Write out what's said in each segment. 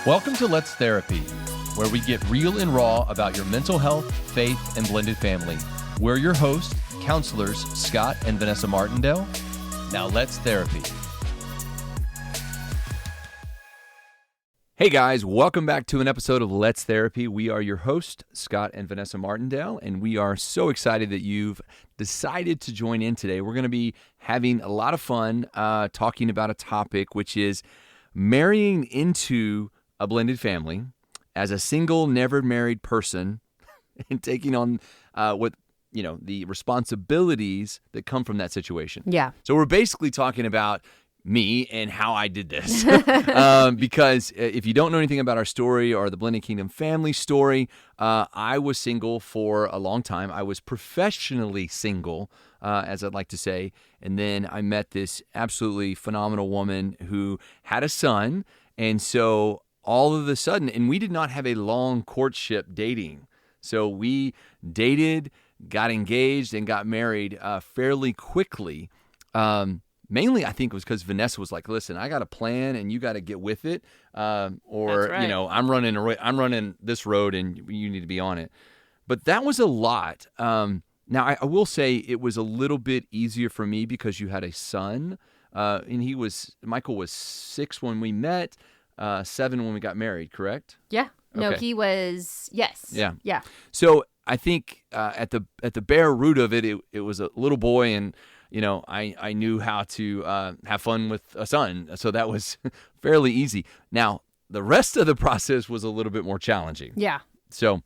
Welcome to Let's Therapy, where we get real and raw about your mental health, faith, and blended family. We're your hosts, counselors Scott and Vanessa Martindale. Now let's therapy. Hey guys, welcome back to an episode of Let's Therapy. We are your hosts, Scott and Vanessa Martindale, and we are so excited that you've decided to join in today. We're going to be having a lot of fun talking about a topic, which is marrying into a blended family as a single, never married person and taking on the responsibilities that come from that situation. Yeah. So we're basically talking about me and how I did this. Because if you don't know anything about our story or the Blended Kingdom family story, I was single for a long time. I was professionally single, as I'd like to say. And then I met this absolutely phenomenal woman who had a son. And so all of a sudden, and we did not have a long courtship dating. So we dated, got engaged, and got married fairly quickly. Mainly, I think it was because Vanessa was like, "Listen, I got a plan, and you got to get with it, or right. I'm running this road, and you need to be on it." But that was a lot. Now, I will say it was a little bit easier for me because you had a son, and Michael was 6 when we met, 7 when we got married. Correct? Yeah. No, Okay. he was. Yes. Yeah. Yeah. So I think at the bare root of it, it was a little boy, and I knew how to have fun with a son, so that was fairly easy. Now, the rest of the process was a little bit more challenging. Yeah. So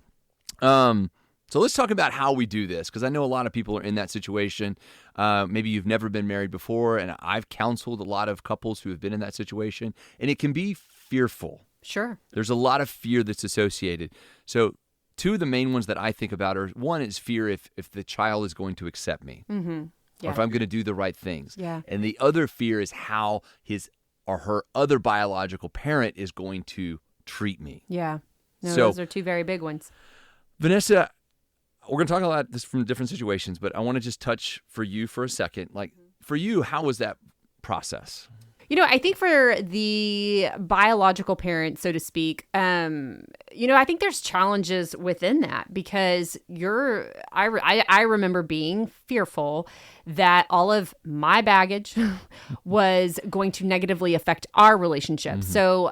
let's talk about how we do this, because I know a lot of people are in that situation. Maybe you've never been married before, and I've counseled a lot of couples who have been in that situation, and it can be fearful. Sure. There's a lot of fear that's associated. So two of the main ones that I think about are, one is fear if the child is going to accept me. Mm-hmm. Yeah. Or if I'm going to do the right things. Yeah. And the other fear is how his or her other biological parent is going to treat me. Yeah. No, So- those are two very big ones. Vanessa, we're going to talk a lot this from different situations, but I want to just touch for you for a second. Like, for you, how was that process? I think for the biological parent, so to speak, I think there's challenges within that because I remember being fearful that all of my baggage was going to negatively affect our relationship. Mm-hmm. So,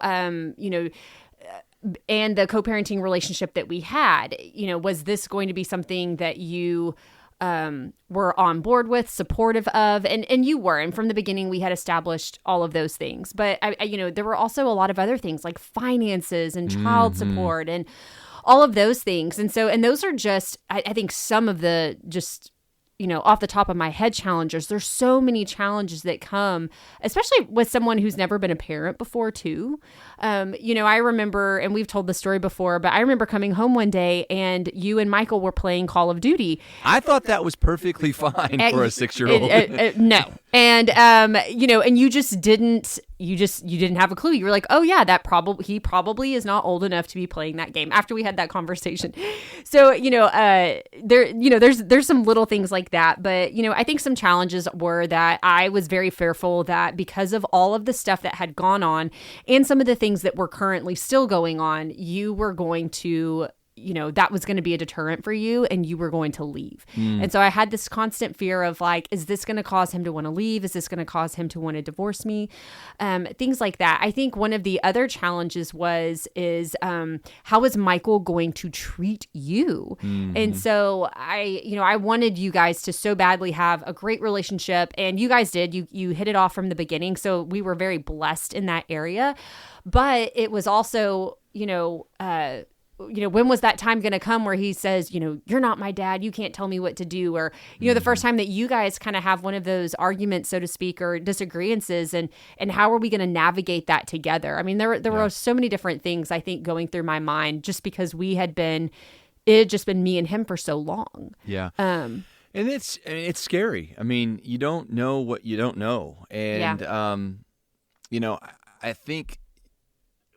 and the co-parenting relationship that we had, was this going to be something that you were on board with, supportive of, and you were. And from the beginning, we had established all of those things. But, there were also a lot of other things like finances and child support and all of those things. And those are just, I think, some of the just, off the top of my head challenges. There's so many challenges that come, especially with someone who's never been a parent before too. I remember, and we've told the story before, but I remember coming home one day and you and Michael were playing Call of Duty. I thought that was perfectly fine for a 6-year-old. No. And, and you just didn't, you didn't have a clue. You were like, oh yeah, he probably is not old enough to be playing that game after we had that conversation. So, there's some little things like that. But, I think some challenges were that I was very fearful that because of all of the stuff that had gone on and some of the things that were currently still going on, you were going to, that was going to be a deterrent for you and you were going to leave. And so I had this constant fear of like, is this going to cause him to want to leave? Is this going to cause him to want to divorce me? Things like that. I think one of the other challenges is how is Michael going to treat you? And so I wanted you guys to so badly have a great relationship, and you guys did. You hit it off from the beginning. So we were very blessed in that area. But it was also, when was that time going to come where he says, you're not my dad, you can't tell me what to do? Or, the first time that you guys kind of have one of those arguments, so to speak, or disagreements, and how are we going to navigate that together? I mean, there were so many different things, I think, going through my mind just because it had just been me and him for so long. Yeah. And it's scary. I mean, you don't know what you don't know. And, I think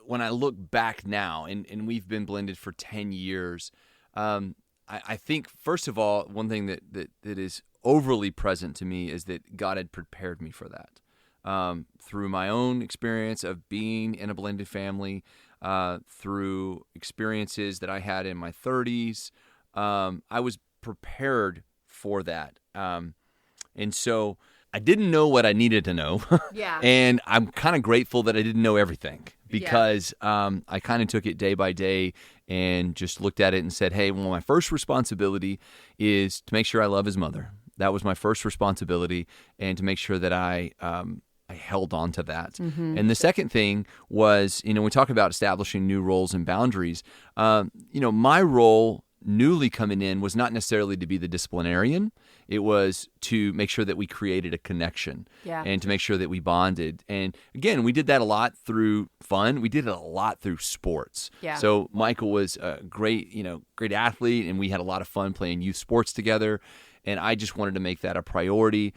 when I look back now, and we've been blended for 10 years, I think, first of all, one thing that is overly present to me is that God had prepared me for that. Through my own experience of being in a blended family, through experiences that I had in my 30s. I was prepared for that. And so I didn't know what I needed to know. Yeah. And I'm kind of grateful that I didn't know everything because I kind of took it day by day and just looked at it and said, hey, well, my first responsibility is to make sure I love his mother. That was my first responsibility, and to make sure that I held on to that. Mm-hmm. And the second thing was, we talk about establishing new roles and boundaries. My role newly coming in was not necessarily to be the disciplinarian. It was to make sure that we created a connection and to make sure that we bonded. And again, we did that a lot through fun. We did it a lot through sports. Yeah. So Michael was a great athlete, and we had a lot of fun playing youth sports together. And I just wanted to make that a priority.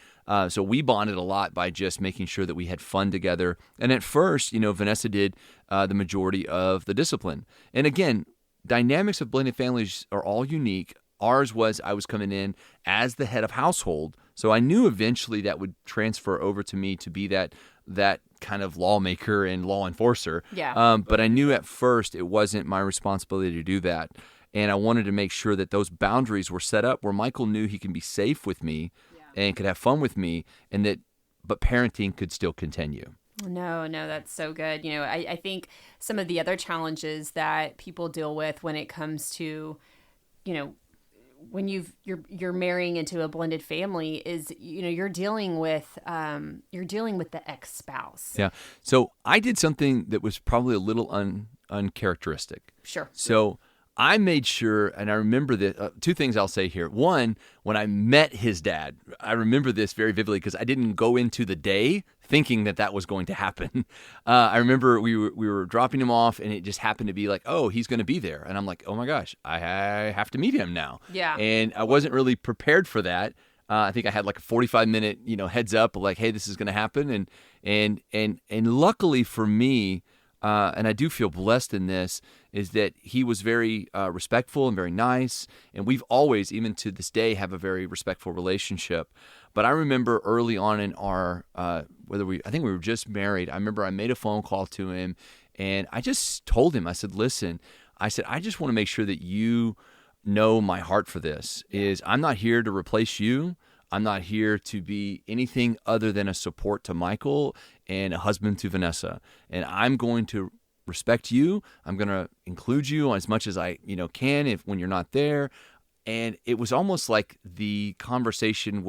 So we bonded a lot by just making sure that we had fun together. And at first, Vanessa did the majority of the discipline. And again, dynamics of blended families are all unique. Ours was I was coming in as the head of household. So I knew eventually that would transfer over to me to be that kind of lawmaker and law enforcer. Yeah. But I knew at first it wasn't my responsibility to do that. And I wanted to make sure that those boundaries were set up where Michael knew he can be safe with me and could have fun with me, but parenting could still continue. No, that's so good. I think some of the other challenges that people deal with when it comes to, when you're marrying into a blended family is, you're dealing with the ex-spouse. Yeah. So I did something that was probably a little uncharacteristic. Sure. So I made sure, and I remember that two things I'll say here. One, when I met his dad, I remember this very vividly because I didn't go into the day thinking that was going to happen. I remember we were dropping him off, and it just happened to be like, oh, he's going to be there. And I'm like, oh my gosh, I have to meet him now. Yeah. And I wasn't really prepared for that. I think I had like a 45-minute, heads up, like, hey, this is going to happen. And luckily for me, and I do feel blessed in this, is that he was very respectful and very nice. And we've always, even to this day, have a very respectful relationship. But I remember early on in our, I think we were just married. I remember I made a phone call to him, and I just told him, I said, listen, I just want to make sure that you know my heart for this is I'm not here to replace you. I'm not here to be anything other than a support to Michael and a husband to Vanessa. And I'm going to respect you. I'm going to include you as much as I can when you're not there. And it was almost like the conversation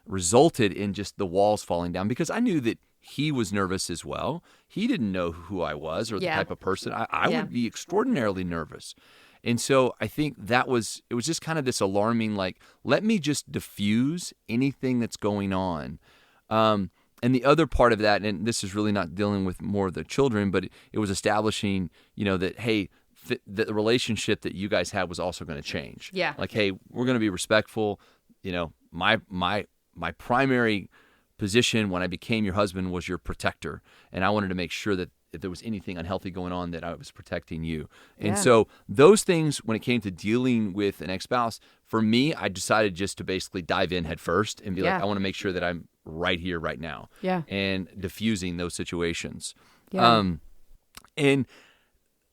resulted in just the walls falling down because I knew that he was nervous as well. He didn't know who I was or the type of person. I would be extraordinarily nervous. And so I think it was just kind of this alarming, like, let me just diffuse anything that's going on. And the other part of that, and this is really not dealing with more of the children, but it was establishing, that, hey, the relationship that you guys had was also going to change. Yeah. Like, hey, we're going to be respectful. My primary position when I became your husband was your protector. And I wanted to make sure that if there was anything unhealthy going on, that I was protecting you. And so those things, when it came to dealing with an ex-spouse, for me, I decided just to basically dive in head first and be like, I want to make sure that I'm right here, right now. Yeah. And diffusing those situations. Yeah. And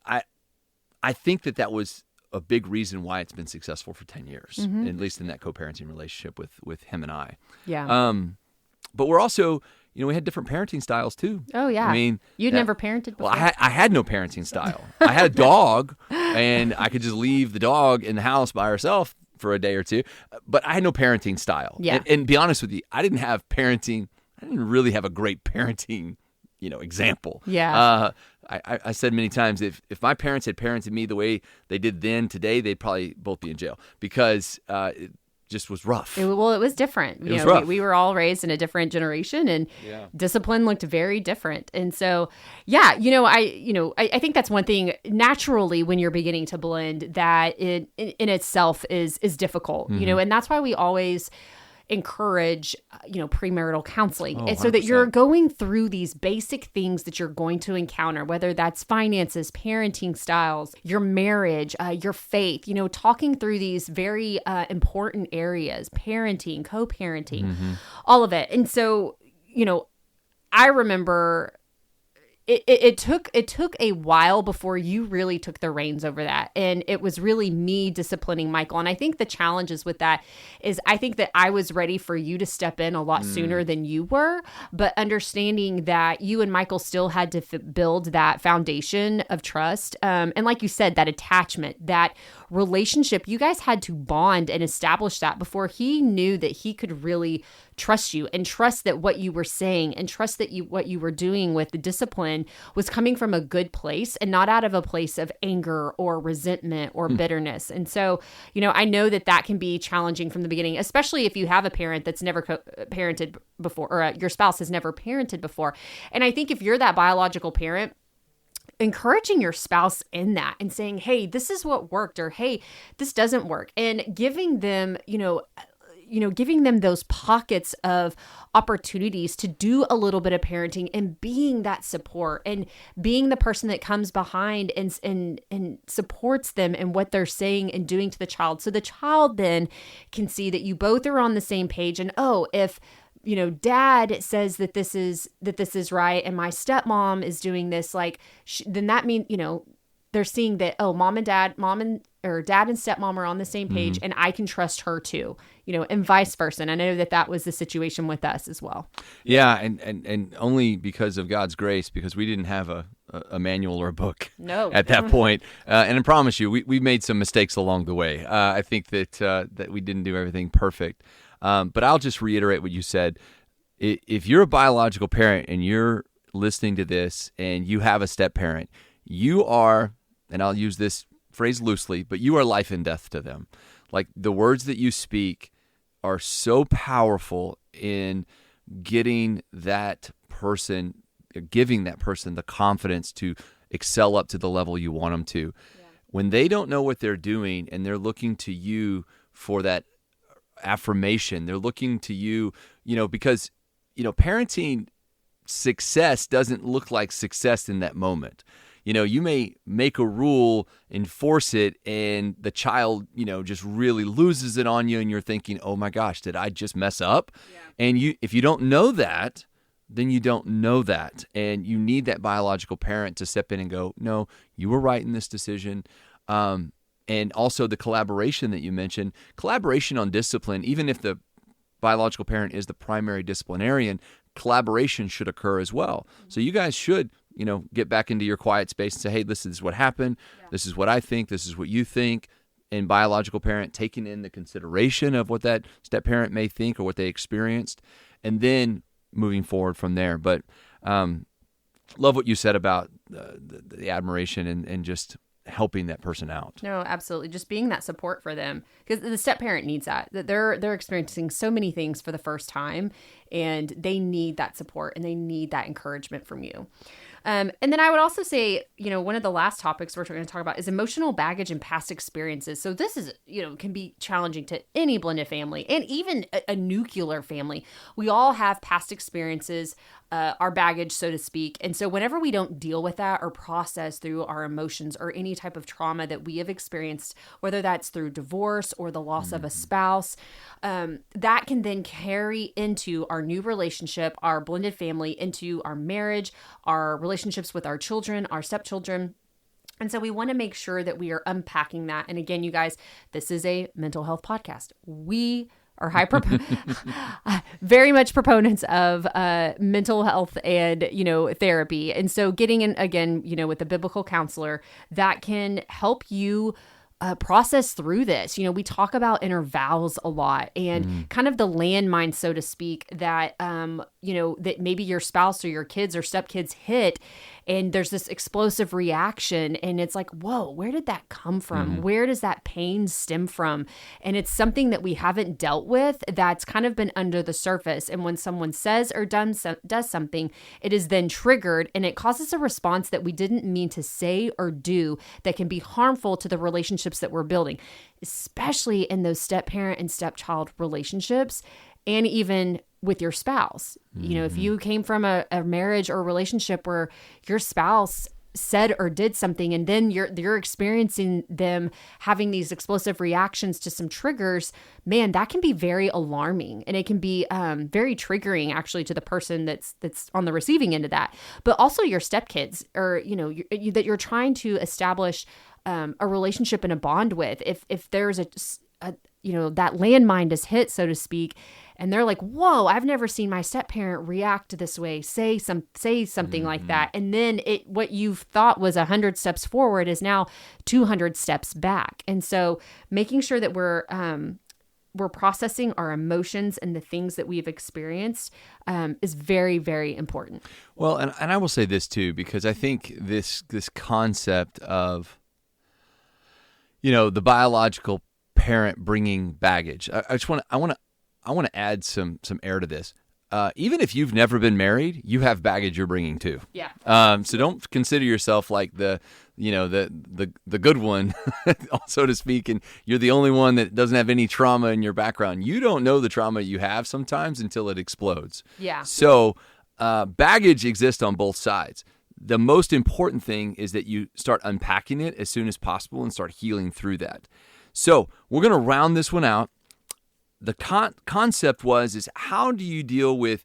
I think that was a big reason why it's been successful for 10 years, at least in that co-parenting relationship with him and I. Yeah. But we're also, we had different parenting styles too. Oh, yeah. I mean, you'd never parented before? Well, I had no parenting style. I had a dog, and I could just leave the dog in the house by herself for a day or two, but I had no parenting style. Yeah. And be honest with you, I didn't really have a great parenting, example. Yeah. I said many times, if my parents had parented me the way they did then, today, they'd probably both be in jail because it just was rough. It was different. It was rough. We were all raised in a different generation, and discipline looked very different. And so, I think that's one thing naturally when you're beginning to blend that in itself is difficult, and that's why we always encourage, premarital counseling. And so that you're going through these basic things that you're going to encounter, whether that's finances, parenting styles, your marriage, your faith, talking through these very important areas, parenting, co-parenting, all of it. And so, I remember, it took a while before you really took the reins over that. And it was really me disciplining Michael. And I think the challenges with that is I think that I was ready for you to step in a lot sooner than you were, but understanding that you and Michael still had to build that foundation of trust. And like you said, that attachment, that relationship, you guys had to bond and establish that before he knew that he could really trust you and trust that what you were saying and trust that what you were doing with the discipline was coming from a good place and not out of a place of anger or resentment or bitterness. And so, I know that can be challenging from the beginning, especially if you have a parent that's never parented before, or your spouse has never parented before. And I think if you're that biological parent, encouraging your spouse in that and saying, hey, this is what worked, or hey, this doesn't work, and giving them, giving them those pockets of opportunities to do a little bit of parenting and being that support and being the person that comes behind and supports them in what they're saying and doing to the child. So the child then can see that you both are on the same page. And if dad says that this is right and my stepmom is doing this, then that means, they're seeing that, dad and stepmom are on the same page, and I can trust her too, and vice versa. And I know that was the situation with us as well. Yeah. And only because of God's grace, because we didn't have a manual or a book at that point. And I promise you, we made some mistakes along the way. I think that we didn't do everything perfect. But I'll just reiterate what you said. If you're a biological parent and you're listening to this and you have a step parent, you are, and I'll use this phrase loosely, but you are life and death to them. Like, the words that you speak are so powerful in giving that person the confidence to excel up to the level you want them to. Yeah. When they don't know what they're doing and they're looking to you for that affirmation, they're looking to you, because, parenting success doesn't look like success in that moment. You may make a rule, enforce it, and the child, just really loses it on you, and you're thinking, oh my gosh, did I just mess up? Yeah. And if you don't know that, then you don't know that. And you need that biological parent to step in and go, no, you were right in this decision. And also the collaboration that you mentioned, collaboration on discipline, even if the biological parent is the primary disciplinarian, collaboration should occur as well. Mm-hmm. So you guys should, get back into your quiet space and say, hey, this is what happened. Yeah. This is what I think. This is what you think. And biological parent taking in the consideration of what that step parent may think or what they experienced, and then moving forward from there. But love what you said about the admiration and just helping that person out. No, absolutely. Just being that support for them, because the step parent needs that they're experiencing so many things for the first time, and they need that support and they need that encouragement from you. And then I would also say, one of the last topics we're going to talk about is emotional baggage and past experiences. So this is, can be challenging to any blended family and even a nuclear family. We all have past experiences, our baggage, so to speak. And so whenever we don't deal with that or process through our emotions or any type of trauma that we have experienced, whether that's through divorce or the loss of a spouse, that can then carry into our new relationship, our blended family, into our marriage, our relationships with our children, our stepchildren. And so we want to make sure that we are unpacking that. And again, you guys, this is a mental health podcast. We are very much proponents of mental health and, therapy. And so getting in, again, with a biblical counselor that can help you process through this. We talk about inner vows a lot and kind of the landmine, so to speak, that, that maybe your spouse or your kids or stepkids hit, and there's this explosive reaction, and it's like, whoa, where did that come from? Where does that pain stem from? And it's something that we haven't dealt with that's kind of been under the surface. And when someone says or does something, it is then triggered, and it causes a response that we didn't mean to say or do that can be harmful to the relationships that we're building, especially in those step-parent and stepchild relationships, and even with your spouse. If you came from a marriage or a relationship where your spouse said or did something, and then you're experiencing them having these explosive reactions to some triggers, man, that can be very alarming, and it can be very triggering actually to the person that's on the receiving end of that. But also your stepkids, or that you're trying to establish a relationship and a bond with. If there's a that landmine is hit, so to speak, and they're like, whoa, I've never seen my step-parent react this way, say something like that. And then what you thought was 100 steps forward is now 200 steps back. And so making sure that we're processing our emotions and the things that we've experienced is very, very important. Well, and I will say this too, because I think this concept of, the biological parent bringing baggage. I want to add some air to this. Even if you've never been married, you have baggage you're bringing too. Yeah. So don't consider yourself like the good one, so to speak, and you're the only one that doesn't have any trauma in your background. You don't know the trauma you have sometimes until it explodes. Yeah. So baggage exists on both sides. The most important thing is that you start unpacking it as soon as possible and start healing through that. So we're going to round this one out. The concept is how do you deal with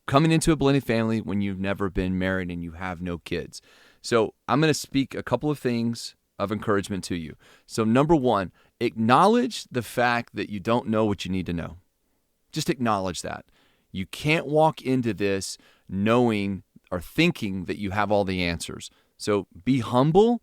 coming into a blended family when you've never been married and you have no kids? So I'm going to speak a couple of things of encouragement to you. So number one, acknowledge the fact that you don't know what you need to know. Just acknowledge that. You can't walk into this knowing or thinking that you have all the answers. So be humble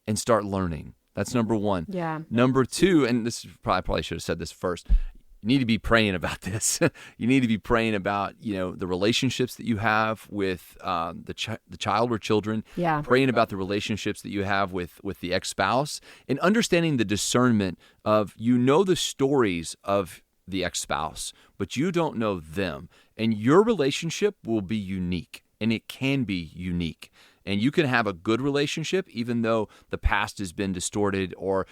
and start learning. That's number one. Yeah. Number two, and this probably should have said this first, you need to be praying about this. You need to be praying about, the relationships that you have with the child or children. Yeah. Praying about the relationships that you have with the ex-spouse, and understanding the discernment of, the stories of the ex-spouse, but you don't know them. And your relationship will be unique, and it can be unique. And you can have a good relationship even though the past has been distorted or,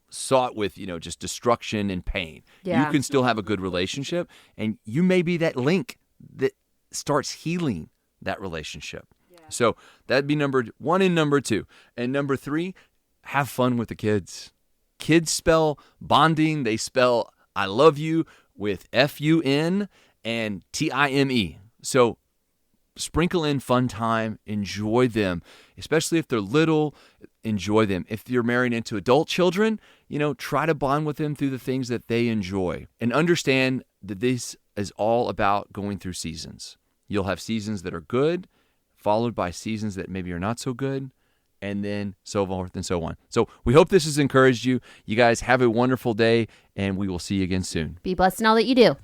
sought with, just destruction and pain. Yeah. You can still have a good relationship, and you may be that link that starts healing that relationship. Yeah. So that'd be number one and number two. And number three, have fun with the kids. Kids spell bonding. They spell I love you with F-U-N and T-I-M-E. So sprinkle in fun time, enjoy them, especially if they're little, enjoy them. If you're married into adult children, try to bond with them through the things that they enjoy, and understand that this is all about going through seasons. You'll have seasons that are good, followed by seasons that maybe are not so good, and then so forth and so on. So we hope this has encouraged you. You guys have a wonderful day, and we will see you again soon. Be blessed in all that you do.